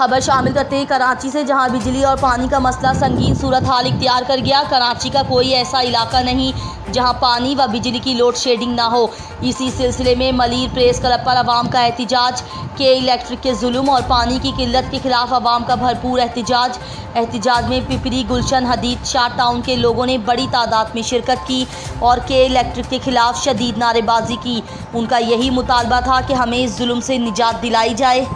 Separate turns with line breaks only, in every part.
खबर शामिल करते हैं कराची से, जहां बिजली और पानी का मसला संगीन सूरत हाल इख्तियार कर गया। कराची का कोई ऐसा इलाका नहीं जहां पानी व बिजली की लोड शेडिंग ना हो। इसी सिलसिले में मलिर प्रेस क्लब पर आवाम का एहतिजाज। के इलेक्ट्रिक के जुल्म और पानी की किल्लत के खिलाफ आवाम का भरपूर एहतिजाज में पिपरी, गुलशन, हदीद शाह टाउन के लोगों ने बड़ी तादाद में शिरकत की और के इलेक्ट्रिक के खिलाफ शदीद नारेबाजी की। उनका यही मुतालबा था कि हमें इस जुल्म से निजात दिलाई जाए।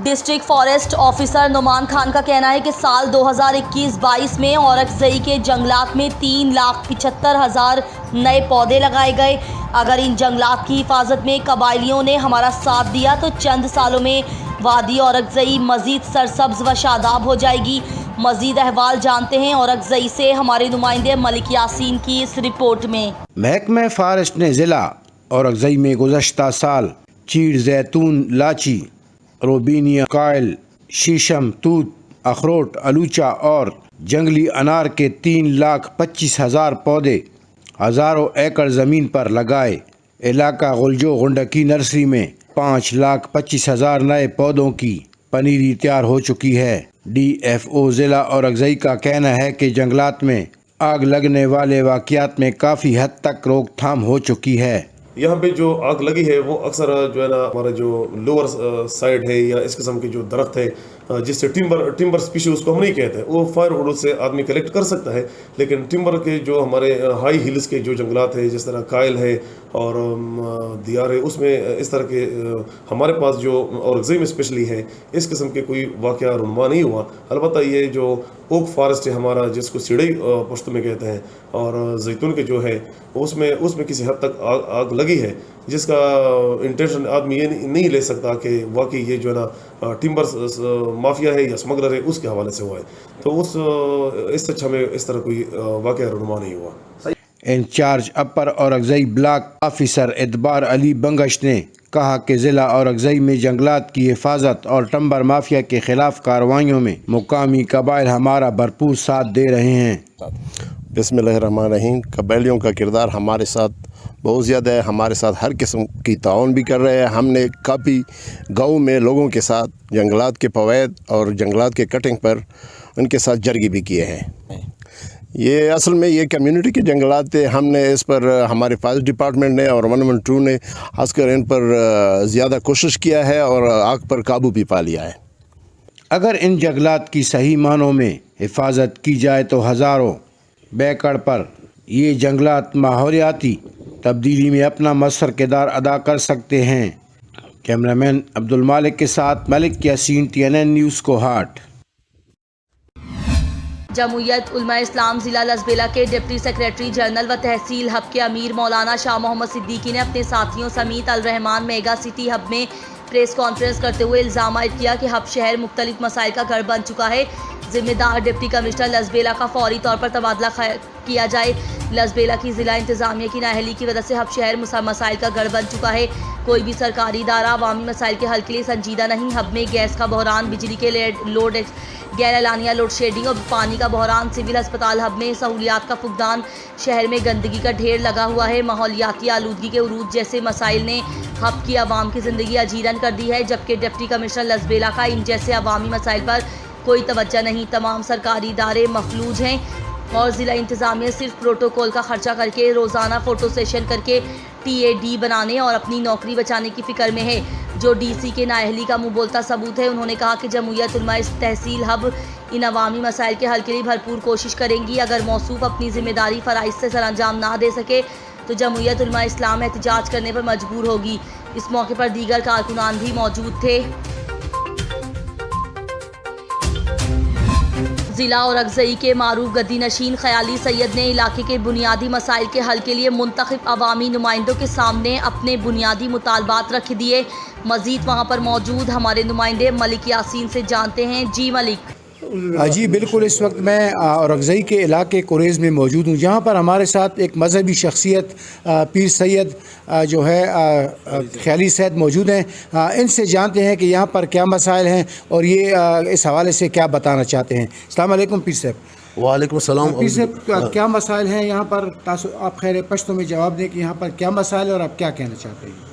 District forest officer Numan Khan का कहना है कि साल 2021-22 में औरकजई के जंगलात में 3,75,000 नए पौधे लगाए गए। अगर इन जंगलात की हिफाजत में कबायलियों ने हमारा साथ दिया तो चंद सालों में वादी औरकजई मज़ीद सरसब्ज व शादाब हो जाएगी। मज़ीद अहवाल जानते हैं औरकजई से हमारे नुमाइंदे मलिक यासीन की इस रिपोर्ट में।
महकमा फॉरेस्ट ने ज़िला औरकजई में गुज़श्ता साल चीड़, जैतून, लाची, रोबीनिया, कायल, शीशम, तूत, अखरोट, अलूचा और जंगली अनार के 3,25,000 पौधे हज़ारों एकड़ ज़मीन पर लगाए। इलाका गुलजो गुंडकी नर्सरी में 5,25,000 नए पौधों की पनीरी तैयार हो चुकी है। DFO ज़िला औरकजई का कहना है कि जंगलात में आग लगने वाले वाक़यात में काफ़ी हद तक रोकथाम हो चुकी है।
यहाँ पे जो आग लगी है वो अक्सर जो है ना हमारा जो लोअर साइड है या इस किस्म के जो दरख्त है जिससे टिम्बर स्पीशी उसको हम नहीं कहते हैं, वो फायर वुड से आदमी कलेक्ट कर सकता है। लेकिन टिम्बर के जो हमारे हाई हिल्स के जो जंगलात है, जिस तरह कायल है और दियार है, उसमें इस तरह के हमारे पास जो औरकजई में स्पेशली है इस किस्म के कोई वाक़या रुनमा नहीं हुआ। अलबत्ता ये जो ओक फॉरेस्ट है हमारा, जिसको सिड़ई पश्तो में कहते हैं, और जैतून के जो है उसमें किसी हद तक आग लगी है, जिसका इंटेंशन आदमी ये नहीं ले सकता कि वाकई ये जो है ना टिम्बर माफिया है या स्मगलर है उसके हवाले से हुआ है। तो इससे अच्छा में इस तरह कोई वाक़या रुनमा नहीं हुआ।
इंचार्ज अपर औरकजई ब्लॉक ऑफिसर एतबार अली बंगश ने कहा कि ज़िला औरकजई में जंगलात की हिफाजत और टिम्बर माफिया के खिलाफ कार्रवाइयों में मुकामी कबाइल हमारा भरपूर साथ दे रहे हैं।
बिस्मिल्लाहिर्रहमानिर्रहीम। कबाइलियों का किरदार हमारे साथ बहुत ज़्यादा है, हमारे साथ हर किस्म की ताउन भी कर रहे हैं। हमने काफ़ी गाँव में लोगों के साथ जंगलात के फ़वाइद और जंगलात के कटिंग पर उनके साथ जर्गी भी किए हैं। ये असल में ये कम्युनिटी के जंगलात थे। हमने इस पर हमारे फॉरेस्ट डिपार्टमेंट ने और 112 ने खासकर इन पर ज़्यादा कोशिश किया है और आग पर काबू भी पा लिया है।
अगर इन जंगलात की सही मानों में हिफाजत की जाए तो हज़ारों बेकड़ पर ये जंगलात माहौलियाती तब्दीली में अपना मसर किरदार अदा कर सकते हैं। कैमरामैन अब्दुल मालिक के साथ मलिक यासीन, TNN न्यूज़ कोहाट।
जमूयत उलमा इस्लाम ज़िला लसबेला के डिप्टी सेक्रेटरी जनरल व तहसील हब के अमीर मौलाना शाह मोहम्मद सिद्दीकी ने अपने साथियों समीत अल रहमान मेगा सिटी हब में प्रेस कॉन्फ्रेंस करते हुए इल्ज़ाम आयद किया कि हब शहर मुख्तलिफ मसाइल का घर बन चुका है। जिम्मेदार डिप्टी कमिश्नर लसबेला का फौरी तौर पर तबादला किया जाए। लसबेला की ज़िला इंतज़ामिया की नाअहली की वजह से हब शहर मसाइल का घर बन चुका है। कोई भी सरकारी इदारा अवामी मसाइल के हल के लिए संजीदा नहीं। हब में गैस का बहरान, बिजली के लोड, गैर एलानिया लोड शेडिंग और पानी का बहरान, सिविल अस्पताल हब में सहूलियात का फुकदान, शहर में गंदगी का ढेर लगा हुआ है। माहौलियाती आलूदगी के उरूज जैसे मसाइल ने हब की आवाम की ज़िंदगी अजीरन कर दी है, जबकि डिप्टी कमिश्नर लसबेला का इन जैसे अवामी मसाइल पर कोई तवज्जो नहीं। तमाम सरकारी इदारे मफलूज हैं और ज़िला इंतज़ामिया सिर्फ प्रोटोकॉल का खर्चा करके रोज़ाना फ़ोटो सेशन करके TAD बनाने और अपनी नौकरी बचाने की फ़िक्र में है, जो DC के नाअहली का मुँह बोलता सबूत है। उन्होंने कहा कि जमूयत उलमा तहसील हब इन अवामी मसाइल के हल के लिए भरपूर कोशिश करेंगी। अगर मौसूफ अपनी ज़िम्मेदारी फ़राइज़ से सरअंजाम ना दे सके तो जमूयत उलमा इस्लाम एहतिजाज करने पर मजबूर होगी। इस मौके पर दीगर कारकुनान भी मौजूद थे। ज़िला औरकजई के मारूफ गद्दी नशीन ख़याली सैयद ने इलाके के बुनियादी मसाइल के हल के लिए मुंतखब अवामी नुमाइंदों के सामने अपने बुनियादी मुतालबात रख दिए। मज़ीद वहाँ पर मौजूद हमारे नुमाइंदे मलिक यासीन से जानते हैं। जी मलिक।
जी बिल्कुल, इस वक्त मैं औरकजई के इलाके कुरेज़ में मौजूद हूँ, जहाँ पर हमारे साथ एक मजहबी शख्सियत पीर सैयद जो है ख़याली सैयद मौजूद हैं। इनसे जानते हैं कि यहाँ पर क्या मसाइल हैं और ये इस हवाले से क्या बताना चाहते हैं। अस्सलाम वालेकुम पीर साहब।
वालेकुम सलाम।
पीर साहब, क्या मसाइल हैं यहाँ पर? आप खैर पश्तो में जवाब दें कि यहाँ पर क्या मसाइल और आप क्या कहना चाहते हैं।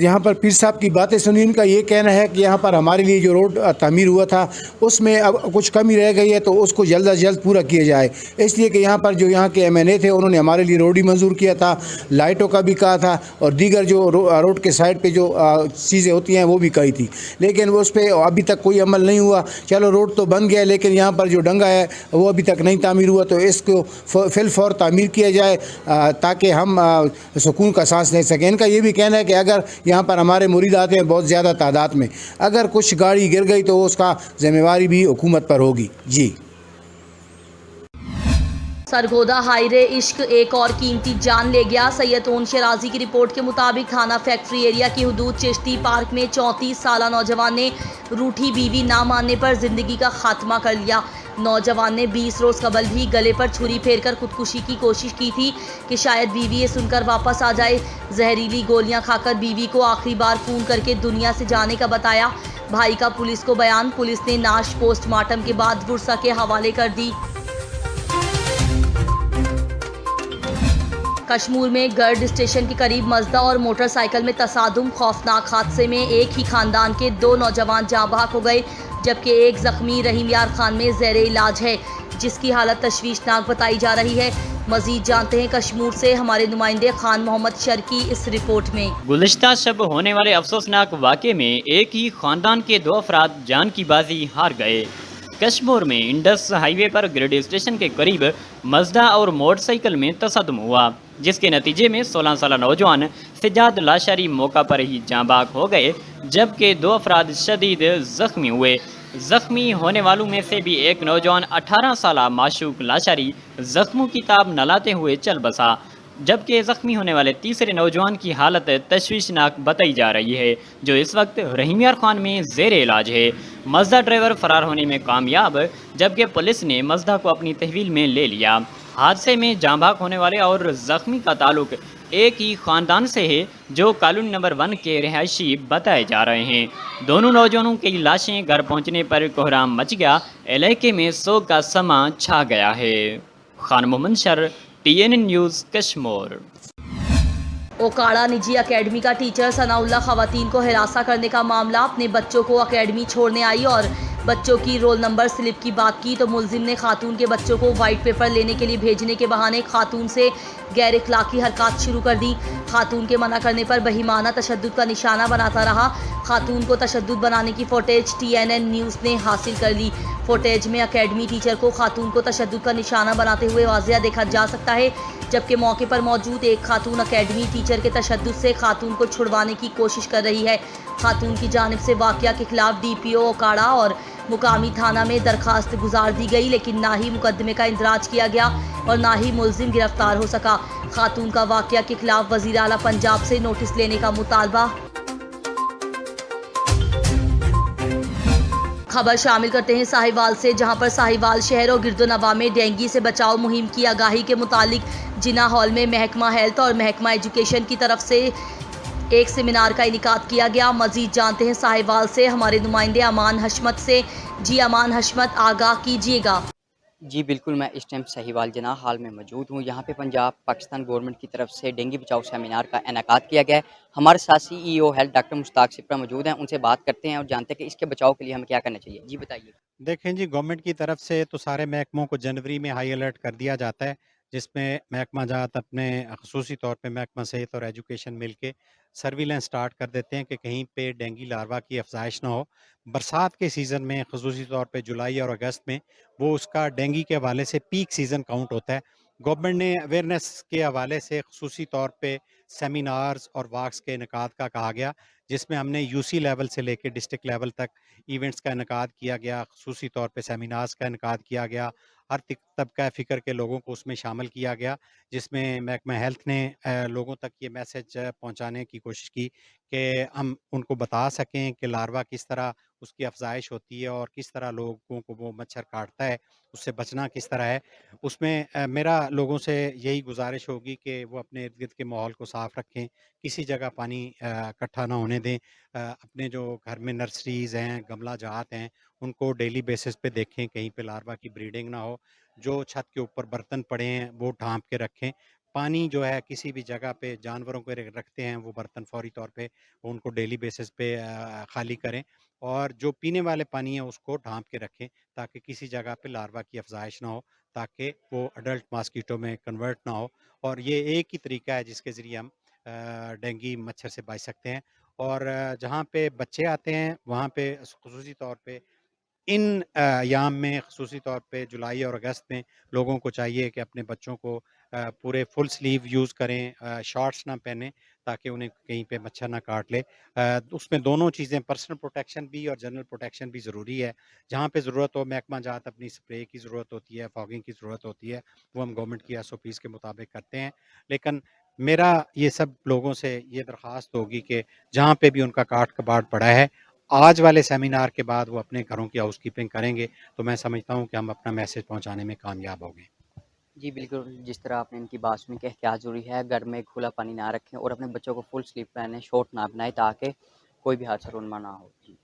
यहाँ पर पीर साहब की बातें सुनी इनका ये कहना है कि यहाँ पर हमारे लिए जो रोड तामीर हुआ था उसमें अब कुछ कमी रह गई है तो उसको जल्द अज जल्द पूरा किया जाए इसलिए कि यहाँ पर जो यहाँ के MNA थे उन्होंने हमारे लिए रोड ही मंजूर किया था लाइटों का भी कहा था और दीगर जो रोड के साइड पे जो चीज़ें होती हैं वो भी कही थी लेकिन वो उस पर अभी तक कोई अमल नहीं हुआ चलो रोड तो बन गया लेकिन यहाँ पर जो डंगा है वो अभी तक नहीं तामीर हुआ तो इसको फिलफौर तामीर किया जाए ताकि हम सुकून का सांस ले सकें इनका ये भी कहना है कि अगर यहाँ पर हमारे मुरीद आते हैं बहुत ज़्यादा तादाद में अगर कुछ गाड़ी गिर गई तो उसका जिम्मेवारी भी हुकूमत पर होगी जी
सरगोदा हाईरे इश्क एक और कीमती जान ले गया सैयद ओन शराजी की रिपोर्ट के मुताबिक थाना फैक्ट्री एरिया की हुदूद चिश्ती पार्क में 34 साला नौजवान ने रूठी बीवी ना मानने पर जिंदगी का खात्मा कर लिया नौजवान ने 20 रोज़ कबल भी गले पर छुरी फेरकर खुदकुशी की कोशिश की थी कि शायद बीवी ये सुनकर वापस आ जाए जहरीली गोलियां खाकर बीवी को आखिरी बार फोन करके दुनिया से जाने का बताया भाई का पुलिस को बयान पुलिस ने नाश पोस्टमार्टम के बाद बुरसा के हवाले कर दी कश्मीर में गर्ड स्टेशन के करीब मजदा और मोटरसाइकिल में तसादुम खौफनाक हादसे में एक ही खानदान के 2 नौजवान जाँ बहक हो गए जबकि एक जख्मी रहीम यार खान में ज़ेरे इलाज है जिसकी हालत तशवीशनाक बताई जा रही है मजीद जानते हैं कश्मीर से हमारे नुमाइंदे खान मोहम्मद शर्की इस रिपोर्ट में
गुज़िश्ता शब होने वाले अफसोसनाक वाक़े में एक ही खानदान के 2 अफराद जान की बाजी हार गए कश्मीर में इंडस हाईवे पर ग्रिड स्टेशन के करीब मजदा और मोटरसाइकिल में तसादुम हुआ जिसके नतीजे में 16 साला नौजवान सिजाद लाशारी मौका पर ही जाँ बहक हो गए जबकि 2 अफराद शदीद ज़ख्मी हुए ज़ख्मी होने वालों में से भी एक नौजवान 18 साला माशूक लाशारी ज़ख्मों की ताब न लाते हुए चल बसा जबकि ज़ख्मी होने वाले तीसरे नौजवान की हालत तशवीशनाक बताई जा रही है जो इस वक्त रहीम यार खान में ज़ेरे इलाज है मजदा ड्राइवर फरार होने में कामयाब जबकि पुलिस ने मजदा को अपनी तहवील में ले लिया हादसे में जाँ बहक होने वाले और ज़ख्मी का ताल्लुक एक ही ख़ानदान से है जो कॉलोनी नंबर 1 के रिहायशी बताए जा रहे हैं दोनों नौजवानों की लाशें घर पहुंचने पर कोहराम मच गया इलाके में सोग का समा छा गया है खान मोहम्मद शर TNN न्यूज़ कश्मीर
ओकाड़ा निजी अकेडमी का टीचर सनाउल्ला खवातीन को हिरासा करने का मामला अपने बच्चों को अकेडमी छोड़ने आई और बच्चों की रोल नंबर स्लिप की बात की तो मुलजिम ने खातून के बच्चों को वाइट पेपर लेने के लिए भेजने के बहाने खातून से गैर इखलाकी हरकत शुरू कर दी खातून के मना करने पर बहिमाना तशद्दुद का निशाना बनाता रहा खातून को तशद्दुद बनाने की फुटेज TNN न्यूज़ ने हासिल कर ली फुटेज में अकेडमी टीचर को खातून को तशद्दुद का निशाना बनाते हुए वाज़िया देखा जा सकता है जबकि मौके पर मौजूद एक खातून अकेडमी टीचर के तशद्दुद से खातून को छुड़वाने की कोशिश कर रही है खातून की जानिब से वाक़या के खिलाफ DPO ओकाड़ा और मुकामी थाना में दरखास्त गुजार दी गई लेकिन ना ही मुकदमे का इंदराज किया गया और ना ही मुलजिम गिरफ्तार हो सका खातून का वाक़या के खिलाफ वज़ीर आला पंजाब से नोटिस लेने का मुतालबा खबर शामिल करते हैं साहिवाल से जहां पर साहिवाल शहर और गिरदोनवा में डेंगू से बचाव मुहिम की आगाही के मुतालिक जिना हॉल में महकमा हेल्थ और महकमा एजुकेशन की तरफ से एक सेमिनार का इनेकाद किया गया मजीद जानते हैं साहिवाल से हमारे नुमाइंदे अमान हशमत से जी अमान हशमत आगाह कीजिएगा
जी बिल्कुल, मैं इस टाइम साहिवाल जनाह हाल में मौजूद हूँ। यहाँ पे पंजाब पाकिस्तान गवर्नमेंट की तरफ से डेंगू बचाओ सेमिनार का इनेकाद किया गया है। हमारे साथ CEO health doctor Mushtaq Shipra मौजूद हैं, उनसे बात करते हैं और जानते हैं कि इसके बचाव के लिए हमें क्या करना चाहिए। जी बताइए।
देखें जी, गवर्नमेंट की तरफ से तो सारे महकमों को जनवरी में हाई अलर्ट कर दिया जाता है, जिसमें महकमा जात अपने ख़ुसूसी तौर पे महकमा सेहत और एजुकेशन मिलके सर्विलेंस स्टार्ट कर देते हैं कि कहीं पे डेंगू लार्वा की अफजाइश ना हो। बरसात के सीज़न में ख़ुसूसी तौर पे जुलाई और अगस्त में वो उसका डेंगू के हवाले से पीक सीज़न काउंट होता है। गवर्नमेंट ने अवेयरनेस के हवाले से ख़ुसूसी तौर पे सेमिनार्स और वॉक्स के इनेकाद का कहा गया, जिसमें हमने यूसी लेवल से लेके डिस्ट्रिक्ट लेवल तक इवेंट्स का इनेकाद किया गया, ख़ुसूसी तौर पे सेमिनार्स का इनेकाद किया गया। हर तबका फ़िक्र के लोगों को उसमें शामिल किया गया, जिसमें महकमा हेल्थ ने लोगों तक ये मैसेज पहुँचाने की कोशिश की कि हम उनको बता सकें कि लार्वा किस तरह उसकी अफजाइश होती है और किस तरह लोगों को वो मच्छर काटता है, उससे बचना किस तरह है। उसमें मेरा लोगों से यही गुज़ारिश होगी कि वो अपने इर्द-गिर्द के माहौल को साफ़ रखें, किसी जगह पानी इकट्ठा ना होने दें। अपने जो घर में नर्सरीज़ हैं, गमला जात हैं, उनको डेली बेसिस पे देखें कहीं पे लार्वा की ब्रीडिंग ना हो। जो छत के ऊपर बर्तन पड़े हैं वो ढाँप के रखें। पानी जो है किसी भी जगह पे जानवरों को रखते हैं वो बर्तन फ़ौरी तौर पे उनको डेली बेसिस पे खाली करें, और जो पीने वाले पानी है उसको ढाँप के रखें ताकि किसी जगह पे लार्वा की अफजाइश ना हो, ताकि वो अडल्ट मॉस्किटो में कन्वर्ट ना हो। और ये एक ही तरीका है जिसके ज़रिए हम डेंगू मच्छर से बच सकते हैं। और जहाँ पे बच्चे आते हैं वहाँ पे ख़ुसूसी तौर पे इन अयाम में ख़ुसूसी तौर पे जुलाई और अगस्त में लोगों को चाहिए कि अपने बच्चों को पूरे फुल स्लीव यूज़ करें, शॉर्ट्स ना पहने ताकि उन्हें कहीं पे मच्छर ना काट ले। उसमें दोनों चीज़ें, पर्सनल प्रोटेक्शन भी और जनरल प्रोटेक्शन भी ज़रूरी है। जहाँ पे ज़रूरत हो महकमा जात अपनी स्प्रे की ज़रूरत होती है, फॉगिंग की ज़रूरत होती है, वो हम गवर्नमेंट की एसओपीज़ के मुताबिक करते हैं। लेकिन मेरा ये सब लोगों से ये दरख्वास्त होगी कि जहाँ पे भी उनका काट कबाड़ पड़ा है, आज वाले सेमिनार के बाद वो अपने घरों की हाउसकीपिंग करेंगे, तो मैं समझता हूँ कि हम अपना मैसेज पहुँचाने में कामयाब होंगे।
जी बिल्कुल, जिस तरह आपने इनकी बात सुनी कि एहतियात ज़रूरी है, घर में खुला पानी ना रखें और अपने बच्चों को फुल स्लीव पहने, शॉर्ट ना बनाएँ ताकि कोई भी हादसा रुनमा ना हो। जी।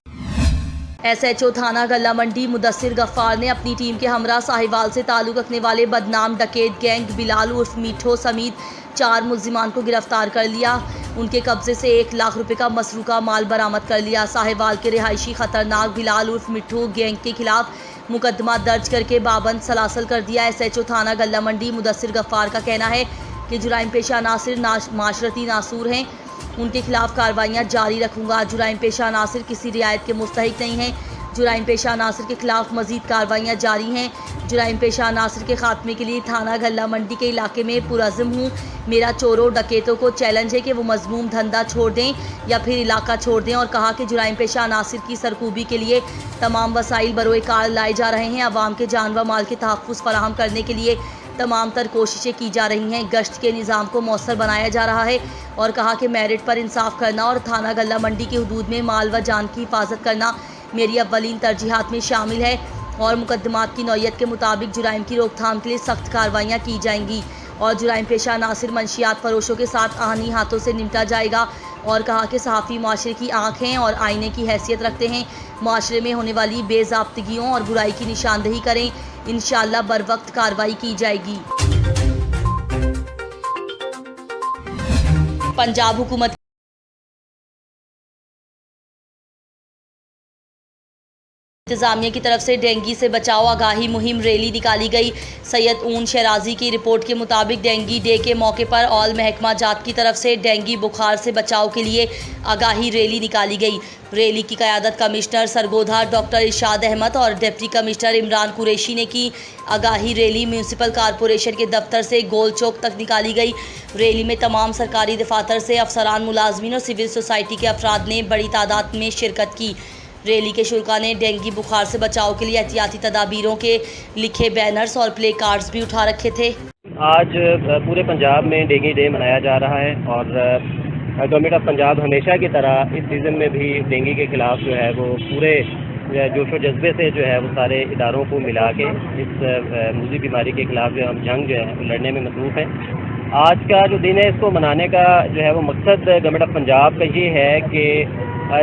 एसएचओ थाना गल्ला मंडी मुदस्सिर गफ्फार ने अपनी टीम के हमरा साहिवाल से ताल्लुक़ रखने वाले बदनाम डकैत गैंग बिलाल उर्फ मीठो समेत 4 मुल्जिमान को गिरफ्तार कर लिया। उनके कब्जे से 1 लाख रुपए का मसरूका माल बरामद कर लिया। साहिवाल के रिहायशी खतरनाक बिलाल उर्फ मिट्ठू गैंग के खिलाफ मुकदमा दर्ज करके बाबंद सलासल कर दिया। एसएचओ थाना गल्ला मंडी मुदस्सिर गफ्फार का कहना है कि जुराइम पेशा नासिर माशरती नासूर हैं, उनके खिलाफ कार्रवाइयाँ जारी रखूंगा। जुराइम पेशा नासिर किसी रियायत के मुस्तहिक नहीं हैं। जुराइम पेशा नासिर के खिलाफ मजीद कार्रवाइयाँ जारी हैं। जुराइम पेशा नासिर के खात्मे के लिए थाना गल्ला मंडी के इलाके में पुरज़म हूँ। मेरा चोरों डकैतों को चैलेंज है कि वो मजमूम धंधा छोड़ दें या फिर इलाका छोड़ दें, और कहा कि जुराइम पेशा नासिर की सरकूबी के लिए तमाम वसाइल बरोए कार लाए जा रहे हैं। अवाम के जान व माल के तहफ़्फ़ुज़ फराहम करने के लिए तमाम तर कोशिशें की जा रही हैं। गश्त के निज़ाम को मौसर बनाया जा रहा है, और कहा कि मेरिट पर इंसाफ करना और थाना गल्ला मंडी की हदूद में माल व जान की हिफाजत करना मेरी अव्वलीन तरजीहात में शामिल है, और मुकदमात की नौयत के मुताबिक जुराइम की रोकथाम के लिए सख्त कार्रवाइयाँ की जाएंगी, और जुराइम पेशा नासिर मंशियात फरोशों के साथ आनी हाथों से निपटा जाएगा। और कहा कि सहाफ़ी माशरे की आँख हैं और आईने की हैसियत रखते हैं। माशरे में होने वाली बेज़ाब्तगियों और बुराई की निशानदेही करें, इंशाअल्लाह बर वक्त कार्रवाई की जाएगी। पंजाब हुकूमत इंतजामिया की तरफ से डेंगू से बचाव आगाही मुहिम रैली निकाली गई। सैयद ऊन शराजी की रिपोर्ट के मुताबिक डेंगू डे के मौके पर ऑल महकमा जात की तरफ से डेंगू बुखार से बचाव के लिए आगाही रैली निकाली गई। रैली की क़यादत कमिश्नर सरगोधा डॉक्टर इरशाद अहमद और डिप्टी कमिश्नर इमरान कुरैशी ने की। आगाही रैली म्यूनसिपल कॉरपोरेशन के दफ्तर से गोल चौक तक निकाली गई। रैली में तमाम सरकारी दफातर से अफसरान, मुलाजमीन और सिविल सोसाइटी के अफराद ने बड़ी तादाद में शिरकत की। रैली के शुरका ने डेंगू बुखार से बचाव के लिए एहतियाती तदाबीरों के लिखे बैनर्स और प्ले कार्ड्स भी उठा रखे थे।
आज पूरे पंजाब में डेंगू डे मनाया जा रहा है, और गवर्नमेंट ऑफ पंजाब हमेशा की तरह इस सीज़न में भी डेंगू के खिलाफ जो है वो पूरे जोश व जज्बे से जो है वो सारे इदारों को मिला के इस मूजी बीमारी के खिलाफ जो हम जंग जो है लड़ने में मसरूफ़ हैं। आज का जो दिन है इसको मनाने का जो है वो मकसद गवर्नमेंट ऑफ पंजाब का ये है कि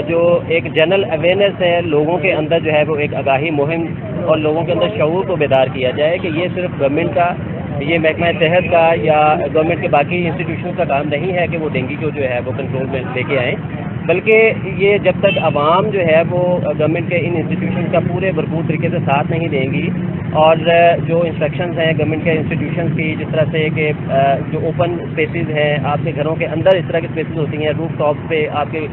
जो एक जनरल अवेयरनेस है लोगों के अंदर जो है वो एक आगाही मुहिम और लोगों के अंदर शऊर को बेदार किया जाए कि ये सिर्फ गवर्नमेंट का, ये महकमा सेहत का या गवर्नमेंट के बाकी इंस्टीट्यूशन का काम नहीं है कि वो डेंगू को जो है वो कंट्रोल में लेके आएँ, बल्कि ये जब तक आवाम जो है वो गवर्नमेंट के इन इंस्टीट्यूशन का पूरे भरपूर तरीके से साथ नहीं देंगी और जो इंस्ट्रक्शंस हैं गवर्नमेंट के इंस्टीट्यूशन की, जिस तरह से कि जो ओपन स्पेसेस हैं आपके घरों के अंदर, इस तरह की स्पेसेस होती हैं रूफ टॉप पे, आपके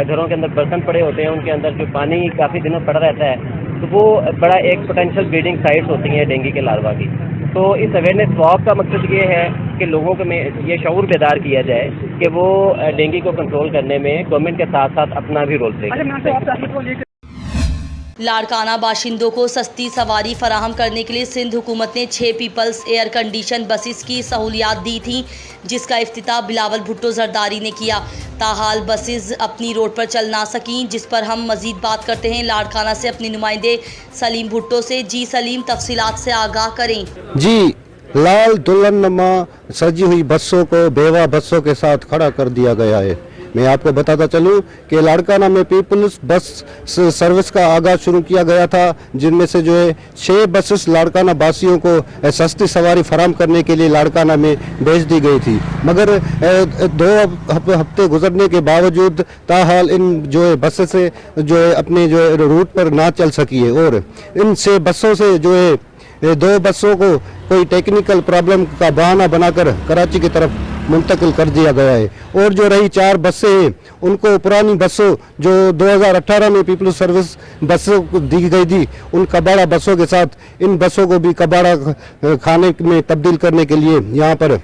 घरों के अंदर बर्तन पड़े होते हैं, उनके अंदर जो पानी काफ़ी दिनों पड़ा रहता है, तो वो बड़ा एक पोटेंशियल ब्रीडिंग साइट्स होती हैं डेंगू के लार्वा की। तो इस अवेयरनेस वॉक का मकसद ये है कि लोगों को में ये शऊर बेदार किया जाए कि वो डेंगू को कंट्रोल करने में गवर्नमेंट के साथ साथ अपना भी रोल प्ले।
लाड़काना बाशिंदों को सस्ती सवारी फराहम करने के लिए सिंध हुकूमत ने 6 पीपल्स एयर कंडीशन बसेस की सहूलियात दी थी, जिसका इफ्तिताह बिलावल भुट्टो जरदारी ने किया। ताहाल बसेस अपनी रोड पर चल ना सकीं, जिस पर हम मजीद बात करते हैं लाड़काना से अपने नुमाइंदे सलीम भुट्टो से। जी सलीम, तफसीलात से आगाह करें।
जी, लाल दुल्हनमा सजी हुई बसों को बेवा बसों के साथ खड़ा कर दिया गया है। मैं आपको बताता चलूं कि लाड़काना में पीपल्स बस सर्विस का आगाज शुरू किया गया था, जिनमें से जो है 6 बसेस लाड़काना वासियों को सस्ती सवारी फराहम करने के लिए लाड़काना में भेज दी गई थी, मगर 2 हफ्ते गुजरने के बावजूद ताहाल इन जो है बसें से जो है अपने जो है रूट पर ना चल सकी है और इन 6 बसों से जो है 2 बसों को कोई टेक्निकल प्रॉब्लम का बहाना बनाकर कराची की तरफ मुंतकिल कर दिया गया है और जो रही 4 बसें हैं उनको पुरानी बसों जो 2018 में पीपल्स सर्विस बसों को दी गई थी, उन कबाड़ा बसों के साथ इन बसों को भी कबाड़ा खाने में तब्दील करने के लिए यहाँ पर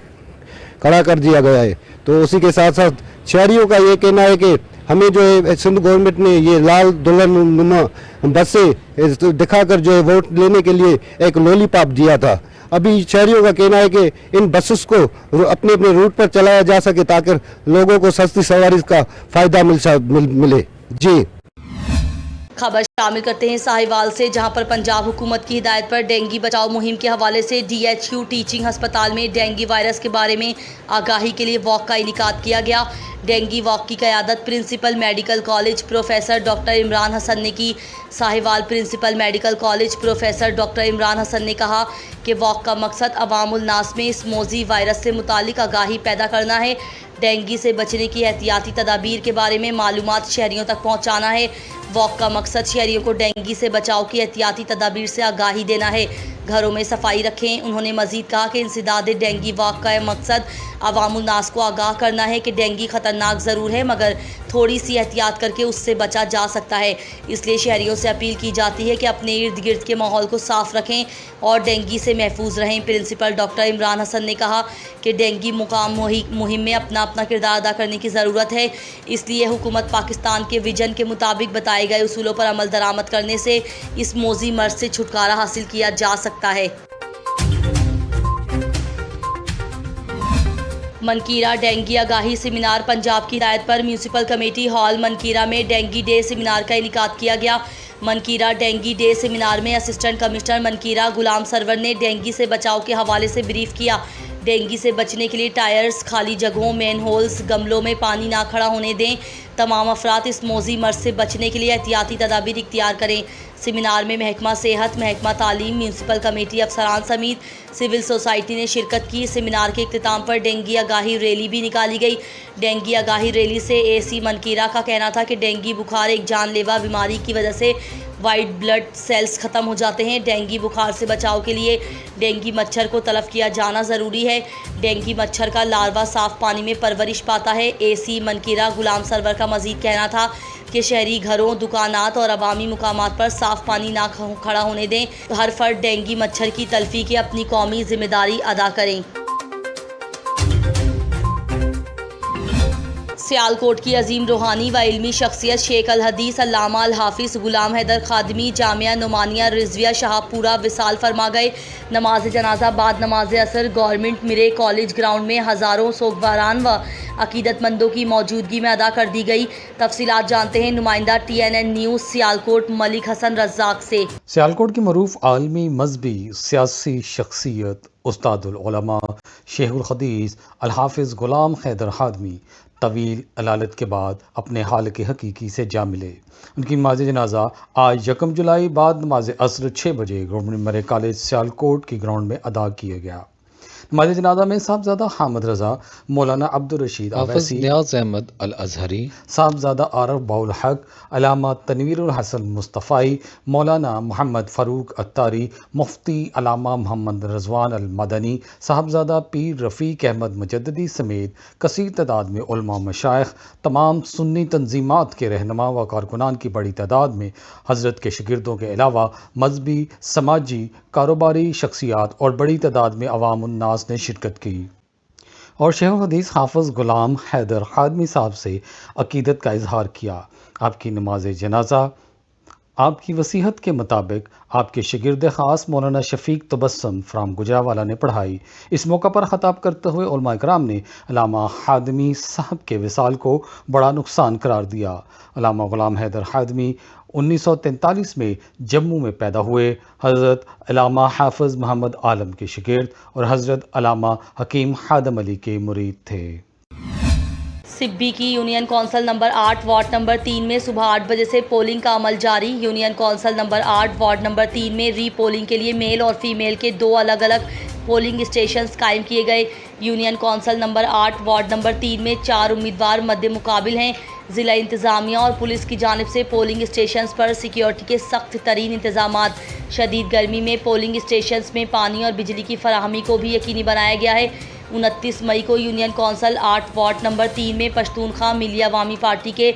खड़ा कर दिया गया है। तो उसी के साथ साथ शहरियों का ये कहना है कि हमें जो है सिंध गवर्नमेंट ने ये लाल दुल्हनुमा बसें दिखाकर जो है वोट लेने के लिए एक लॉलीपॉप दिया था। अभी शहरियों का कहना है कि इन बसेस को अपने अपने रूट पर चलाया जा सके ताकि लोगों को सस्ती सवारी का फायदा मिले। जी,
खबर शामिल करते हैं साहिवाल से, जहां पर पंजाब हुकूमत की हिदायत पर डेंगू बचाओ मुहिम के हवाले से DHQ टीचिंग अस्पताल में डेंगू वायरस के बारे में आगाही के लिए वॉक का इनेकाद किया गया। डेंगू वॉक की क़यादत principal medical college professor doctor Imran Hasan ने की। Sahiwal principal medical college professor doctor Imran Hasan ने कहा कि वॉक का मकसद अवामुल नास में इस मौजी वायरस से मुतालिक आगाही पैदा करना है, डेंगू से बचने की एहतियाती तदाबीर के बारे में मालूमात शहरियों तक पहुँचाना है। वॉक का मकसद शहरियों को डेंगू से बचाव की एहतियाती तदाबीर से आगाही देना है, घरों में सफाई रखें। उन्होंने मजीद कहा कि इंसदाद डेंगू वॉक का मकसद अवामुल नास को आगाह करना है कि डेंगू ख़तरनाक ज़रूर है मगर थोड़ी सी एहतियात करके उससे बचा जा सकता है। इसलिए शहरियों से अपील की जाती है कि अपने इर्द गिर्द के माहौल को साफ़ रखें और डेंगू से महफूज रहें। प्रिंसिपल डॉक्टर इमरान हसन ने कहा कि डेंगू मुहिम में अपना किरदार अदा करने की ज़रूरत है, इसलिए हुकूमत पाकिस्तान के विजन के मुताबिक बताए गए उसूलों पर अमल दरामद करने से इस मौजी मर्ज से छुटकारा हासिल किया जा सकता है। मनकीरा डेंगू आगाही सेमिनार पंजाब की हिदायत पर म्यूनसिपल कमेटी हॉल मनकीरा में डेंगू डे सेमिनार का इनेकाद किया गया। मनकीरा डेंगू डे सेमिनार में असिस्टेंट कमिश्नर मनकीरा गुलाम सरवर ने डेंगू से बचाव के हवाले से ब्रीफ किया। डेंगू से बचने के लिए टायर्स, खाली जगहों, मैन होल्स, गमलों में पानी ना खड़ा होने दें। तमाम अफराद इस मौजी मर्ज से बचने के लिए एहतियाती तदाबीर इख्तियार करें। सेमिनार में महकमा सेहत, महकमा तालीम, म्यूनसिपल कमेटी अफसरान समेत सिविल सोसाइटी ने शिरकत की। सेमिनार के इख्तिताम पर डेंगू आगाही रैली भी निकाली गई। डेंगू आगाही रैली से AC मनकीरा का कहना था कि डेंगू बुखार एक जानलेवा बीमारी की वजह से वाइट ब्लड सेल्स ख़त्म हो जाते हैं। डेंगू बुखार से बचाव के लिए डेंगू मच्छर को तलब किया जाना ज़रूरी है। डेंगू मच्छर का लार्वा साफ़ पानी में परवरिश पाता है। AC मनकीरा गुलाम सरवर का मज़ीद कहना था कि शहरी घरों, दुकानात और अवामी मुकामात पर साफ़ पानी ना खड़ा होने दें। तो हर फर्द डेंगू मच्छर की तलफी की अपनी कौमी जिम्मेदारी अदा करें। सियालकोट की अजीम रूहानी व इल्मी शख्सियत शेख अल हदीस अल्लामा अल हाफिज़ गुलाम हैदर खादमी जामिया नुमानिया रिजविया शाहपुरा विसाल फरमा गए। नमाज जनाजा बाद नमाज असर गवर्नमेंट मिरे कॉलेज ग्राउंड में हज़ारों सोगवारान व अकीदतमंदों की मौजूदगी में अदा कर दी गई। तफसीलात जानते हैं नुमाइंदा TNN न्यूज़ सियालकोट मलिक हसन रज़ाक से।
सियालकोट की मरूफ आलमी मजहबी सियासी शख्सियत उस्तादुल उलमा शेखुल हदीस अल हाफिज़ गुलाम हैदर हादमी तवील अलालत के बाद अपने हाल के हकीकी से जा मिले। उनकी नमाज जनाजा आज 1 जुलाई बाद नमाज असर 6 बजे गवर्नमेंट मरे कॉलेज सियालकोट की ग्राउंड में अदा किया गया। नमाज जनाजा में साहबजादा हामिद रजा, मौलाना अब्दुल रशीद अवैसी, नियाज़ अहमद अल अजहरी, साहबजादा आरफ बाउल हक, अलामा तनवीरुल हसन मुस्तफ़ाई, मौलाना मोहम्मद फ़ारूक अत्तारी, मुफ्ती अलामा मोहम्मद रज़वान अल मदनी, साहबजादा पीर रफ़ीक अहमद मुजद्दिदी समेत कसीर तादाद में उलमा मशाइख, तमाम सुन्नी तंजीमात के रहनुमा व कारकुनान की बड़ी तादाद में हज़रत के शागिर्दों के अलावा मजहबी, समाजी, कारोबारी शख्सियात और बड़ी तादाद में अवाम उन्नास ने शिरकत की और शेख हदीस हाफिज़ गुलाम हैदर हादमी साहब से अकीदत का इजहार किया। आपकी नमाज जनाजा आपकी वसीहत के मुताबिक आपके शागिर्द ख़ास मौलाना शफ़ीक तबस्सुम फ्राम गुजरावाला ने पढ़ाई। इस मौका पर ख़ताब करते हुए उलमा इकराम ने अल्लामा हादमी साहब के विसाल को बड़ा नुकसान करार दिया। अल्लामा गुलाम हैदर हादमी 1943 में जम्मू में पैदा हुए। हज़रत अल्लामा हाफिज़ मोहम्मद आलम के शागिर्द और हज़रत अल्लामा हकीम हादम अली के मुरीद थे।
सिब्बी की union council number 8 ward number 3 में सुबह 8 बजे से पोलिंग का अमल जारी। Union council number 8 ward number 3 में री पोलिंग के लिए मेल और फीमेल के 2 अलग अलग पोलिंग स्टेशंस कायम किए गए। Union council number 8 ward number 3 में 4 उम्मीदवार मद्दे मुकाबिल हैं। ज़िला इंतज़ामिया और पुलिस की जानिब से पोलिंग स्टेशंस पर सिक्योरिटी के सख्त तरीन इंतजामात। शदीद गर्मी में पोलिंग स्टेशंस में पानी और बिजली की फराहमी को भी यकीनी बनाया गया है। 29 मई को यूनियन कौंसिल 8 वार्ड नंबर 3 में पश्तूनख्वा मिली अवामी पार्टी के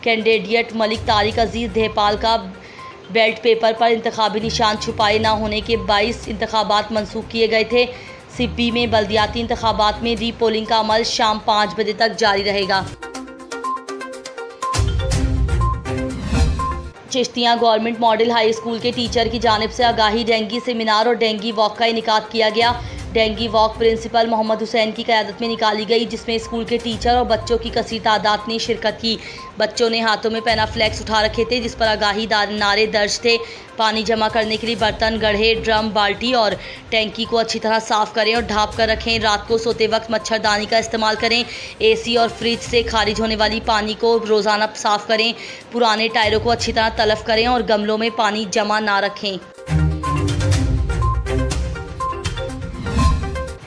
कैंडिडेट मलिक तारिक अजीज़ देहपाल का बैलेट पेपर पर इंतखाबी निशान छुपाए ना होने के 22 इंतखाबात मनसूख किए गए थे। सिब्बी में बल्दियाती इंतखाबात में री पोलिंग का अमल शाम 5 बजे तक जारी रहेगा। Chishtian government model high school के टीचर की जानिब से आगाही डेंगी सेमिनार और डेंगी वॉक का इनेकाद किया गया। Dengue walk principal Mohammad Hussain की क़यादत में निकाली गई, जिसमें स्कूल के टीचर और बच्चों की कसीर तादाद ने शिरकत की। बच्चों ने हाथों में पेना फ्लैक्स उठा रखे थे जिस पर आगाही नारे दर्ज थे। पानी जमा करने के लिए बर्तन, गढ़े, ड्रम, बाल्टी और टैंकी को अच्छी तरह साफ़ करें और ढाँप कर रखें। रात को सोते वक्त मच्छरदानी का इस्तेमाल करें। AC और फ्रिज से खारिज होने वाली पानी को रोज़ाना साफ़ करें। पुराने टायरों को अच्छी तरह तलफ करें और गमलों में पानी जमा ना रखें।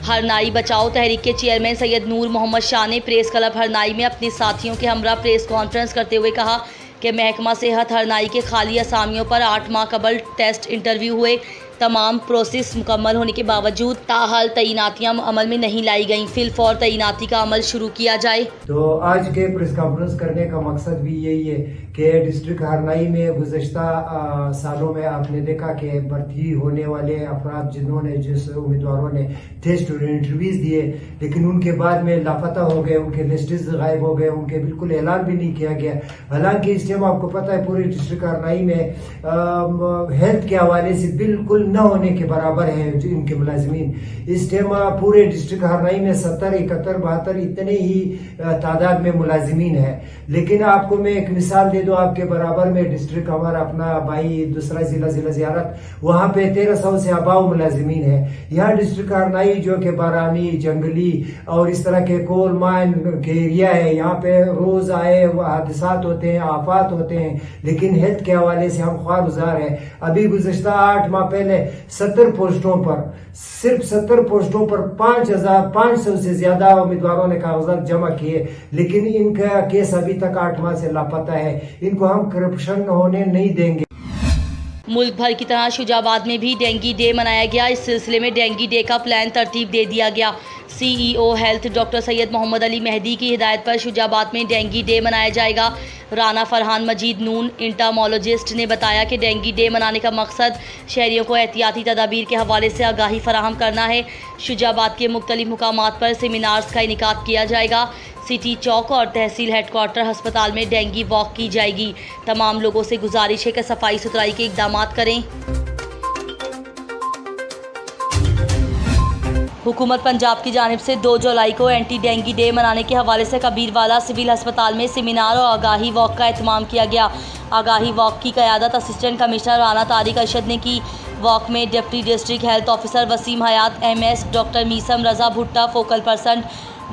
हरनाई बचाओ तहरीक के चेयरमैन सैयद नूर मोहम्मद शाह ने प्रेस क्लब हरनाई में अपने साथियों के हमरा प्रेस कॉन्फ्रेंस करते हुए कहा कि महकमा सेहत हरनाई के खाली असामियों पर 8 माह कबल टेस्ट इंटरव्यू हुए। तमाम प्रोसेस मुकम्मल होने के बावजूद ताहाल तैनातियाँ अमल में नहीं लाई गईं। फिलफौर तैनाती का अमल शुरू किया जाए।
तो आज के प्रेस कॉन्फ्रेंस करने का मकसद भी यही है कि डिस्ट्रिक्ट हरनाई में गुज़श्ता सालों में आपने देखा कि भर्ती होने वाले अफराद जिस उम्मीदवारों ने टेस्ट और इंटरव्यूज़ दिए लेकिन उनके बाद में लापता हो गए, उनके लिस्ट्स गायब हो गए, उनके बिल्कुल ऐलान भी नहीं किया गया। हालांकि इस टाइम आपको पता है पूरे डिस्ट्रिक्ट हरनाई में हेल्थ के हवाले से बिल्कुल न होने के बराबर है जो इनके मुलाजिमीन। इस टाइम पूरे डिस्ट्रिक्ट हरनाई में 70, 71, 72 इतने ही तादाद में मुलाजिमीन है। लेकिन आपको मैं एक मिसाल दे दूं, आपके बराबर में डिस्ट्रिक्ट हमारा अपना भाई दूसरा जिला ज़ियारत, वहाँ पे 1300 से अबाव मुलाजिमीन है। यहाँ डिस्ट्रिक्ट हरनाई जो कि बारानी, जंगली और इस तरह के कोल माइन के एरिया है, यहाँ पे रोज आए हादसात होते हैं, आफात होते हैं, लेकिन हेल्थ के हवाले से हम ख्वारगुजार है। अभी गुज़श्ता 8 माह पहले 70 पोस्टों पर, सिर्फ 70 पोस्टों पर 5500 से ज्यादा उम्मीदवारों ने कागजात जमा किए, लेकिन इनका केस अभी तक 8 माह से लापता है। इनको हम करप्शन होने नहीं देंगे।
मुल्क भर की तरह शुजाबाद में भी डेंगी डे मनाया गया। इस सिलसिले में डेंगी डे का प्लान तरतीब दे दिया गया। CEO health doctor Syed Mohammad Ali Mehdi की हिदायत पर शुजाबाद में डेंगी डे मनाया जाएगा। राना फरहान मजीद नून इंटामोलॉजिस्ट ने बताया कि डेंगी डे मनाने का मकसद शहरियों को एहतियाती तदाबीर के हवाले से आगाही फराहम करना है। शुजाबाद के मुख्तलिफ मुकामात पर सेमिनार्स का इनेकाद किया जाएगा। सिटी चौक और तहसील हेडक्वार्टर अस्पताल में डेंगी वॉक की जाएगी। तमाम लोगों से गुजारिश है कि सफाई सुथराई के इकदाम करें। हुकूमत पंजाब की जानिब से 2 जुलाई को एंटी डेंगी डे मनाने के हवाले से कबीरवाला सिविल अस्पताल में सेमिनार और आगाही वॉक का एहतमाम किया गया। आगाही वॉक की क़यादत असिस्टेंट कमिश्नर राना तारिक अरशद ने की। वॉक में deputy district health officer Waseem Hayat, MS, doctor Meesam Raza Bhutta, focal person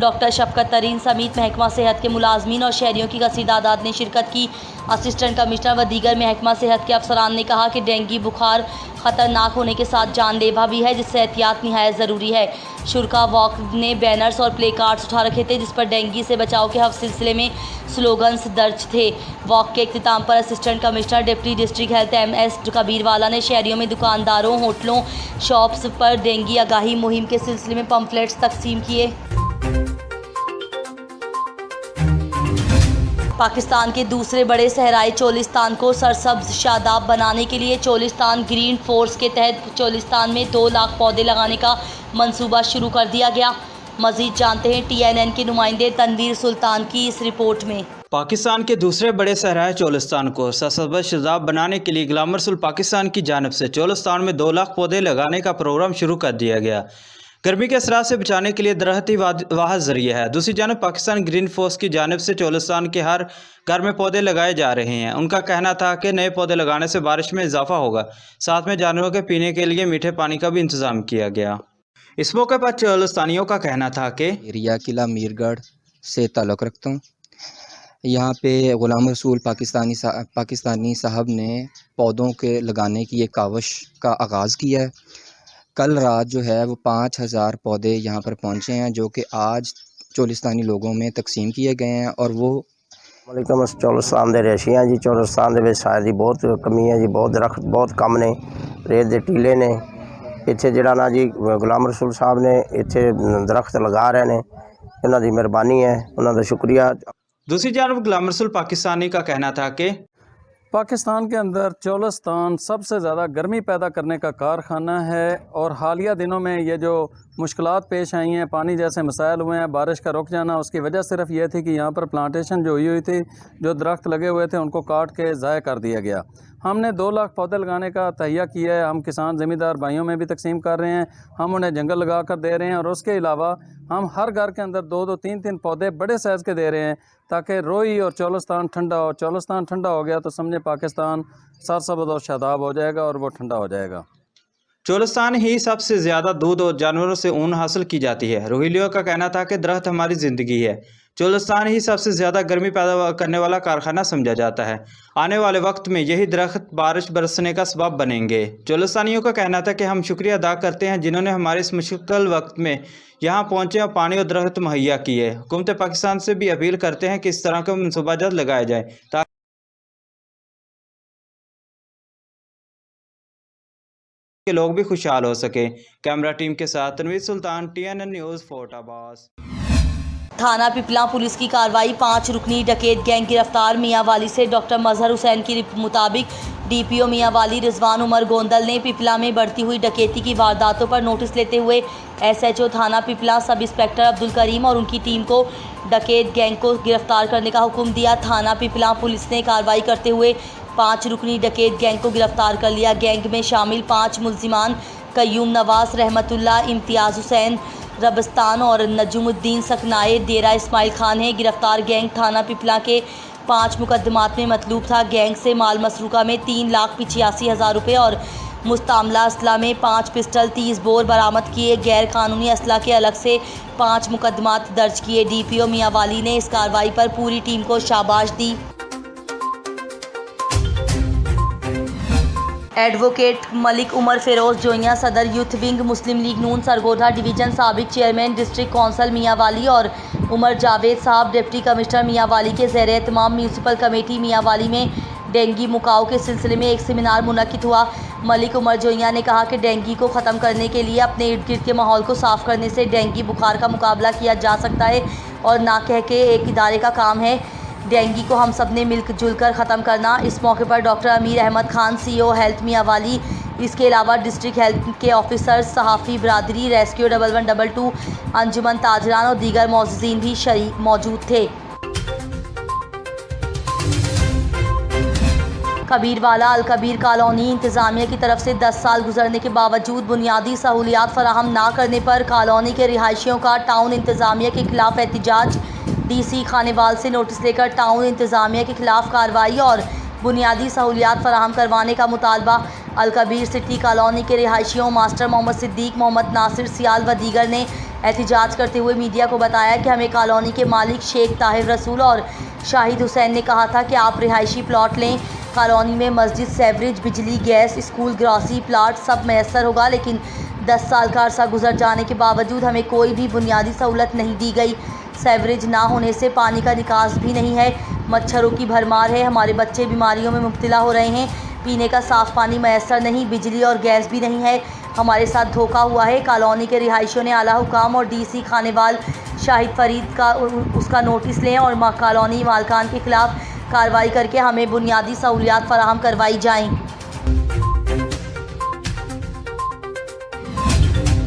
doctor शफकत तरीन समेत महकमा सेहत के मुलाजमीन और शहरियों की कसीर तादाद ने शिरकत की। असिस्टेंट कमिश्नर व दीगर महकमा सेहत के अफसरान ने कहा कि डेंगू बुखार ख़तरनाक होने के साथ जानलेवा भी है, जिससे एहतियात निहायत ज़रूरी है। शुरा वॉक ने बैनर्स और प्ले कार्ड्स उठा रखे थे जिस पर डेंगू से बचाव के सिलसिले में स्लोगन्स दर्ज थे। वॉक के इख्तिताम पर assistant commissioner deputy district health MS Kabirwala ने शहरियों में दुकानदारों, होटलों, शॉप्स पर डेंगू आगाही मुहिम के सिलसिले में पम्फलेट्स तकसीम किए। पाकिस्तान के दूसरे बड़े सहराई चोलिस्तान को सरसब्ज शादाब बनाने के लिए चोलिस्तान ग्रीन फोर्स के तहत चोलिस्तान में 2 लाख पौधे लगाने का मंसूबा शुरू कर दिया गया। मज़ीद जानते हैं TNN के नुमाइंदे तनवीर सुल्तान की इस रिपोर्ट में।
पाकिस्तान के दूसरे बड़े सहराई चोलिस्तान को सरसब्ज शादाब बनाने के लिए गुलाम रसूल पाकिस्तान की जानिब से चोलिस्तान में 2 लाख पौधे लगाने का प्रोग्राम शुरू कर दिया गया। गर्मी के असरात से बचाने के लिए दरख्त ही वाहिद ज़रिया है। दूसरी जानब पाकिस्तान ग्रीन फोर्स की जानिब से चोलिस्तान के हर घर में पौधे लगाए जा रहे हैं। उनका कहना था कि नए पौधे लगाने से बारिश में इजाफा होगा, साथ में जानवरों के पीने के लिए मीठे पानी का भी इंतज़ाम किया गया। इस मौके पर चोलिस्तानियों का कहना था कि
रिया किला मीरगढ़ से ताल्लुक़ रखता हूँ। यहाँ पे गुलाम रसूल पाकिस्तानी साहब ने पौधों के लगाने की एक काविश का आगाज़ किया है। कल रात जो है वो 5000 पौधे यहाँ पर पहुँचे हैं, जो कि आज चोलिस्तानी लोगों में तकसीम किए गए हैं। और वो
चोलिस्तान के रेशी हैं जी। चोलिस्तान के शायद ही बहुत कमी है जी, बहुत दरख्त बहुत कम ने, रेत के टीले ने। इत्थे जिहड़ा ना जी गुलाम रसूल साहब ने इत्थे दरख्त लगा रहे हैं, उन्हां दी मेहरबानी है, उन्हां दा शुक्रिया।
दूसरी जानब गुलाम रसूल पाकिस्तानी का कहना था कि
पाकिस्तान के अंदर चोलिस्तान सबसे ज़्यादा गर्मी पैदा करने का कारखाना है और हालिया दिनों में ये जो मुश्किलात पेश आई हैं, पानी जैसे मसाइल हुए हैं, बारिश का रुक जाना, उसकी वजह सिर्फ ये थी कि यहाँ पर प्लांटेशन जो हुई थी, जो दरख्त लगे हुए थे उनको काट के ज़ाय कर दिया गया। हमने 2 लाख पौधे लगाने का तहिया किया है। हम किसान ज़मींदार भाइयों में भी तकसीम कर रहे हैं, हम उन्हें जंगल लगा कर दे रहे हैं और उसके अलावा हम हर घर के अंदर 2-2, 3-3 पौधे बड़े साइज़ के दे रहे हैं ताकि रोई और चोलिस्तान ठंडा हो। चोलिस्तान ठंडा हो गया तो समझे पाकिस्तान सरसब्ज़ और शादाब हो जाएगा और वो ठंडा हो जाएगा।
चोलिस्तान ही सबसे ज़्यादा दूध और जानवरों से ऊन हासिल की जाती है। रोहिलियों का कहना था कि दरख्त हमारी ज़िंदगी है। चोलिस्तान ही सबसे ज़्यादा गर्मी पैदा करने वाला कारखाना समझा जाता है। आने वाले वक्त में यही दरख्त बारिश बरसने का सबब बनेंगे। चोलिस्तानियों का कहना था कि हम शुक्रिया अदा करते हैं जिन्होंने हमारे इस मुश्किल वक्त में यहाँ पहुँचे और पानी और दरख्त मुहैया किए। हुकूमत पाकिस्तान से भी अपील करते हैं कि इस तरह के मनसूबाजात लगाए जाएँ ताकि लोग भी खुशहाल हो सके। कैमरा टीम के साथ तनवीर सुल्तान, TNN न्यूज़, फोर्ट अब्बास।
थाना पिपला पुलिस की कार्रवाई। 5 रुकनी डकैत गैंग गिरफ्तार। मियांवाली से डॉक्टर मजहर हुसैन की मुताबिक DPO मियांवाली रिजवान उमर गोंदल ने पिपला में बढ़ती हुई डकैती की वारदातों पर नोटिस लेते हुए SHO थाना पिपला सब इंस्पेक्टर अब्दुल करीम और उनकी टीम को डकैत गैंग को गिरफ्तार करने का हुक्म दिया। थाना पिपला पुलिस ने कार्रवाई करते हुए 5 रुकनी डकैत गैंग को गिरफ्तार कर लिया। गैंग में शामिल 5 मुल्जिमान कयूम नवाज, रहमतुल्ला, इम्तियाज़ हुसैन रबस्तान और नजमुद्दीन सकनाए डेरा इस्माइल खान है। गिरफ्तार गैंग थाना पिपला के 5 मुकदमात में मतलूब था। गैंग से माल मसरूका में 3,85,000 रुपये और मुस्तामला असला में 5 पिस्टल 30 बोर बरामद किए। गैर कानूनी असला के अलग से 5 मुकदमात दर्ज किए। DPO मियांवाली ने इस कार्रवाई पर पूरी टीम को शाबाश दी। एडवोकेट मलिक उमर फिरोज जोइया, सदर यूथ विंग मुस्लिम लीग नून सरगोधा डिवीज़न, साबिक चेयरमैन डिस्ट्रिक्ट कौंसल मियांवाली और उमर जावेद साहब डिप्टी कमिश्नर मियांवाली के ज़ेर एहतमाम म्यूनसिपल कमेटी मियांवाली में डेंगू मुकाओ के सिलसिले में एक सेमिनार मुनक्किद हुआ। मलिक उमर जोइया ने कहा कि डेंगू को ख़त्म करने के लिए अपने इर्द गिर्द के माहौल को साफ़ करने से डेंगू बुखार का मुकाबला किया जा सकता है और ना कह के एक इदारे का काम है। डेंगू को हम सब ने मिलजुल कर ख़त्म करना। इस मौके पर डॉक्टर अमीर अहमद खान CEO हेल्थ मियांवाली, इसके अलावा डिस्ट्रिक्ट हेल्थ के ऑफिसर, सहाफ़ी बरादरी, रेस्क्यू 1112, अंजुमन ताजरान और दीगर मौजूदीन भी मौजूद थे। कबीरवाला अल कबीर कॉलोनी इंतज़ामिया की तरफ से 10 साल गुजरने के बावजूद बुनियादी सहूलियात फराहम ना करने पर कॉलोनी के रिहायशियों का टाउन इंतज़ामिया के खिलाफ एहतजाज। DC खानेवाल से नोटिस लेकर टाउन इंतज़ामिया के खिलाफ कार्रवाई और बुनियादी सहूलियात फराहम करवाने का मुतालबा। अल कबीर सिटी कॉलोनी के रिहायशियों मास्टर मोहम्मद सिद्दीक, मोहम्मद नासिर सियाल व दीगर ने एहतजाज करते हुए मीडिया को बताया कि हमें कॉलोनी के मालिक शेख ताहिर रसूल और शाहिद हुसैन ने कहा था कि आप रिहायशी प्लॉट लें। कॉलोनी में मस्जिद, सेवरेज, बिजली, गैस, स्कूल, ग्रॉसरी प्लाट सब मैसर होगा, लेकिन 10 साल का अरसा गुजर जाने के बावजूद हमें कोई भी बुनियादी सहूलत नहीं दी गई। सेवरेज ना होने से पानी का निकास भी नहीं है, मच्छरों की भरमार है, हमारे बच्चे बीमारियों में मुब्तला हो रहे हैं, पीने का साफ़ पानी मैसर नहीं, बिजली और गैस भी नहीं है, हमारे साथ धोखा हुआ है। कॉलोनी के रिहायशियों ने आला हुकाम और DC खानेवाल शाहिद फरीद का उसका नोटिस लें और कॉलोनी मालकान के खिलाफ कार्रवाई करके हमें बुनियादी सहूलियात फराहम करवाई जाएँ।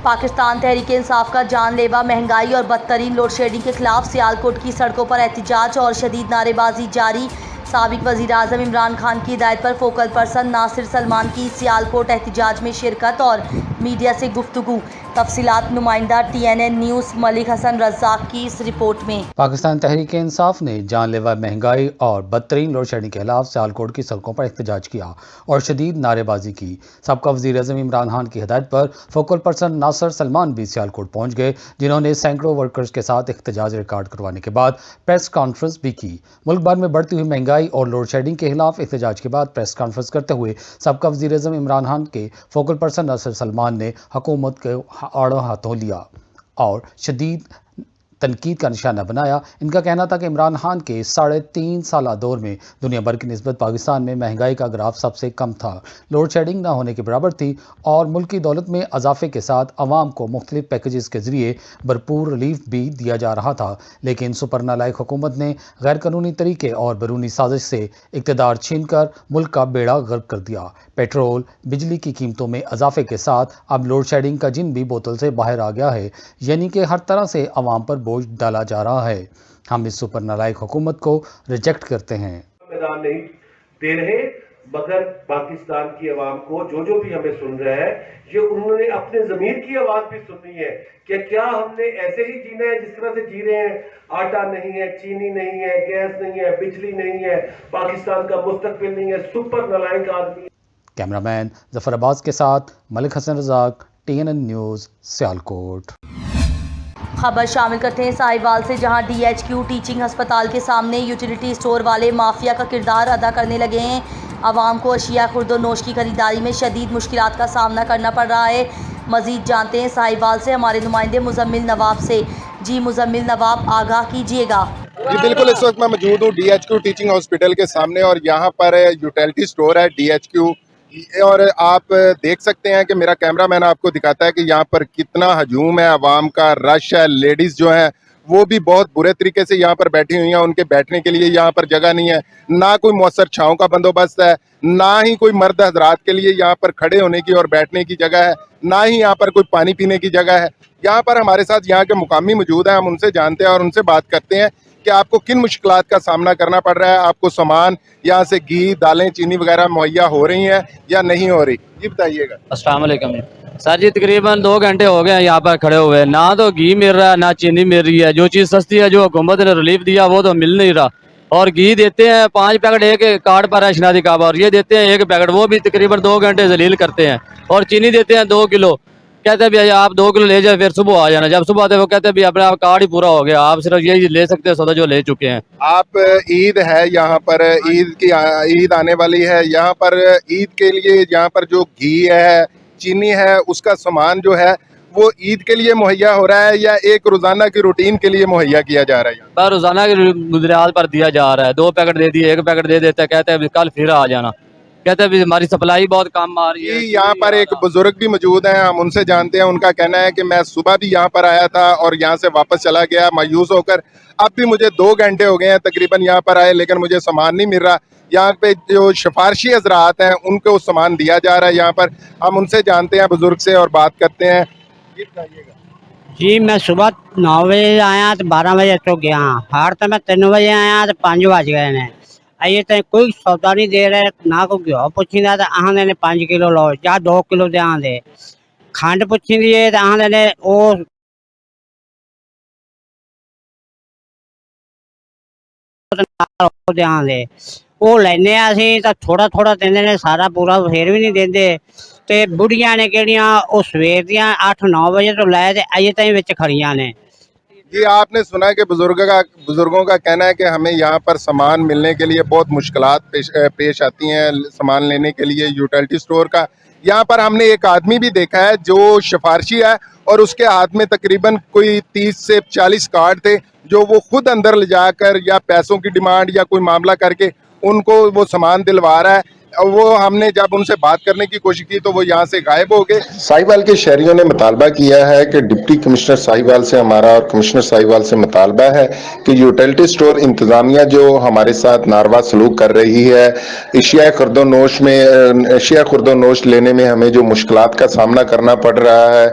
पाकिस्तान तहरीक इंसाफ का जानलेवा महंगाई और बदतरीन लोड शेडिंग के खिलाफ सियालकोट की सड़कों पर एहतजाज और शदीद नारेबाजी जारी। साबिक वज़ीर आज़म इमरान खान की हिदायत पर फोकल पर्सन नासिर सलमान की सियालकोट एहतजाज में शिरकत और मीडिया से गुफ्तगू। तफसीलात नुमाइंदा TNN न्यूज़ मलिक हसन रज़ाक की इस रिपोर्ट में।
पाकिस्तान तहरीक इंसाफ ने जानलेवा महंगाई और बदतरीन लोड शेडिंग के खिलाफ सियालकोट की सड़कों पर एहतजाज किया और शदीद नारेबाजी की। सबका वज़ीर आज़म इमरान खान की हिदायत पर फोकल पर्सन नासिर सलमान भी सियालकोट पहुँच गए, जिन्होंने सैकड़ों वर्कर्स के साथ एहतजाज रिकॉर्ड करवाने के बाद प्रेस कॉन्फ्रेंस भी की। मुल्क भर में बढ़ती हुई महंगाई और लोड शेडिंग के खिलाफ एहतजाज के बाद प्रेस कॉन्फ्रेंस करते हुए सबका वज़ीर आज़म इमरान खान के फोकल पर्सन नासिर सलमान ने हुकूमत के आड़ों हाथों लिया और शदीद तनकीद का निशाना बनाया। इनका कहना था कि इमरान खान के 3.5 साला दौर में दुनिया भर की निस्बत पाकिस्तान में महंगाई का ग्राफ सबसे कम था, लोड शेडिंग ना होने के बराबर थी और मुल्क की दौलत में इजाफे के साथ अवाम को मुख्तलिफ पैकेजेस के ज़रिए भरपूर रिलीफ भी दिया जा रहा था। लेकिन सुपर नालायक हुकूमत ने गैर कानूनी तरीके और बैरूनी साजिश से इक़्तिदार छीन कर मुल्क का बेड़ा गर्क कर दिया। पेट्रोल, बिजली की कीमतों में इजाफे के साथ अब लोड शेडिंग का जिन भी बोतल से बाहर आ गया है, यानी कि हर तरह से अवाम पर बोझ डाला जा रहा है। हम इस सुपर नालायक हुकूमत को रिजेक्ट करते हैं।
मैदान नहीं दे रहे, मगर पाकिस्तान की आवाम को जो भी हमें सुन रहा है, ये उन्होंने अपने ज़मीर की आवाज़ भी सुननी है कि क्या हमने ऐसे ही जीना है जिस तरह से जी रहे हैं। आटा नहीं है, चीनी नहीं है, गैस नहीं है, बिजली नहीं है, पाकिस्तान का मुस्तकबिल नहीं है। सुपर नालायक आदमी।
कैमरामैन जफर अब्बास के साथ मलिक हसन रज़ाक, TNN न्यूज़, सियालकोट।
खबर शामिल करते हैं साहिवाल से, जहां DHQ टीचिंग अस्पताल के सामने यूटिलिटी स्टोर वाले माफिया का किरदार अदा करने लगे हैं। आवाम को अशिया खुर्द नोश की खरीदारी में शदीद मुश्किलात का सामना करना पड़ रहा है। मज़ीद जानते हैं साहिवाल से हमारे नुमाइंदे मुजम्मिल नवाब से। जी मुजम्मिल नवाब, आगाह कीजिएगा।
जी बिल्कुल, इस वक्त मैं मौजूद हूँ DHQ टीचिंग हॉस्पिटल के सामने और यहाँ पर यूटिलिटी स्टोर है DHQ, और आप देख सकते हैं कि मेरा कैमरामैन आपको दिखाता है कि यहाँ पर कितना हजूम है, आवाम का रश है। लेडीज़ जो हैं वो भी बहुत बुरे तरीके से यहाँ पर बैठी हुई हैं, उनके बैठने के लिए यहाँ पर जगह नहीं है, ना कोई मौसर छाँव का बंदोबस्त है, ना ही कोई मर्द हजरात के लिए यहाँ पर खड़े होने की और बैठने की जगह है, ना ही यहाँ पर कोई पानी पीने की जगह है। यहाँ पर हमारे साथ यहाँ के मुकामी मौजूद हैं, हम उनसे जानते हैं और उनसे बात करते हैं कि आपको किन मुश्किलात का सामना करना पड़ रहा है। आपको सामान यहाँ से घी, दालें, चीनी वगैरह मुहैया हो रही हैं या नहीं हो रही, ये बताइएगा।
अस्सलाम वालेकुम सर जी, तकरीबन 2 घंटे हो गए हैं यहाँ पर खड़े हुए, ना तो घी मिल रहा है ना चीनी मिल रही है। जो चीज़ सस्ती है, जो हुकूमत ने रिलीफ दिया, वो तो मिल नहीं रहा। और घी देते हैं 5 पैकेट एक कार्ड पर है शनादी काबा, और ये देते हैं 1 पैकेट, वो भी तकरीबन 2 घंटे जलील करते हैं। और चीनी देते हैं 2 किलो, कहते हैं भाई आप 2 किलो ले जाए, फिर सुबह आ जाना। जब सुबह आते वो कहते हैं भाई अपना कार्ड ही पूरा हो गया, आप सिर्फ यही ले सकते हैं सौदा जो ले चुके हैं।
आप ईद है यहाँ पर, ईद आने वाली है, यहाँ पर ईद के लिए यहाँ पर जो घी है, चीनी है, उसका सामान जो है वो ईद के लिए मुहैया हो रहा है या एक रोजाना की रूटीन के लिए मुहैया किया जा रहा है?
रोजाना की बुनियाद पर दिया जा रहा है। 2 पैकेट दे दिए, 1 पैकेट दे देते हैं, कहते हैं कल फिर आ जाना, कहते हैं हमारी सप्लाई बहुत कम आ रही है।
यहाँ पर एक बुजुर्ग भी मौजूद हैं, हम उनसे जानते हैं। उनका कहना है कि मैं सुबह भी यहाँ पर आया था और यहाँ से वापस चला गया मायूस होकर। अब भी मुझे 2 घंटे हो गए हैं तकरीबन यहाँ पर आए, लेकिन मुझे सामान नहीं मिल रहा। यहाँ पे जो सिफारशी हजरात हैं उनको सामान दिया जा रहा है यहाँ पर। हम उनसे जानते हैं बुजुर्ग से और बात करते हैं। ये बताइएगा
जी, मैं सुबह 9 बजे आया तो 12 बजे तो गया, हार तो मैं 3 बजे आया तो 5 बज गए ने। अजे तक कोई सौदा नहीं दे रहे, ना कोई घ्यो पुछीदा तो आंदे ने 5 किलो लो या 2 किलो दे आंदे, खंड पुछीदी है तो आंदे ने ओ आंदे ਉਹ ਲੈਨੇ ਆ ਅਸੀਂ ਤਾਂ ਥੋੜਾ ਥੋੜਾ ਦਿੰਦੇ ਨੇ, ਸਾਰਾ ਪੂਰਾ ਫੇਰ ਵੀ ਨਹੀਂ ਦਿੰਦੇ। ਤੇ ਬੁੜੀਆਂ ਨੇ ਕਿਹੜੀਆਂ ਉਹ ਸਵੇਰ ਦੀਆਂ 8-9 ਵਜੇ ਤੋਂ ਲੈ ਤੇ ਅਜੇ ਤਾਈਂ ਵਿੱਚ ਖੜੀਆਂ ਨੇ।
जी आपने सुना है कि बुजुर्गों का कहना है कि हमें यहाँ पर सामान मिलने के लिए बहुत मुश्किलात पेश आती हैं, सामान लेने के लिए यूटिलिटी स्टोर का। यहाँ पर हमने एक आदमी भी देखा है जो सिफारशी है और उसके हाथ में तकरीबन कोई 30 से 40 कार्ड थे जो वो खुद अंदर ले जाकर या पैसों की डिमांड या कोई मामला करके उनको वो सामान दिलवा रहा है। वो हमने जब उनसे बात करने की कोशिश की तो वो यहाँ से गायब हो गए।
साहिवाल के शहरियों ने मुतालबा किया है कि डिप्टी कमिश्नर साहिवाल से हमारा और कमिश्नर साहिवाल से मुतालबा है कि यूटिलिटी स्टोर इंतजामिया जो हमारे साथ नारवा सलूक कर रही है, एशिया खुर्दोनोश लेने में हमें जो मुश्किलात का सामना करना पड़ रहा है,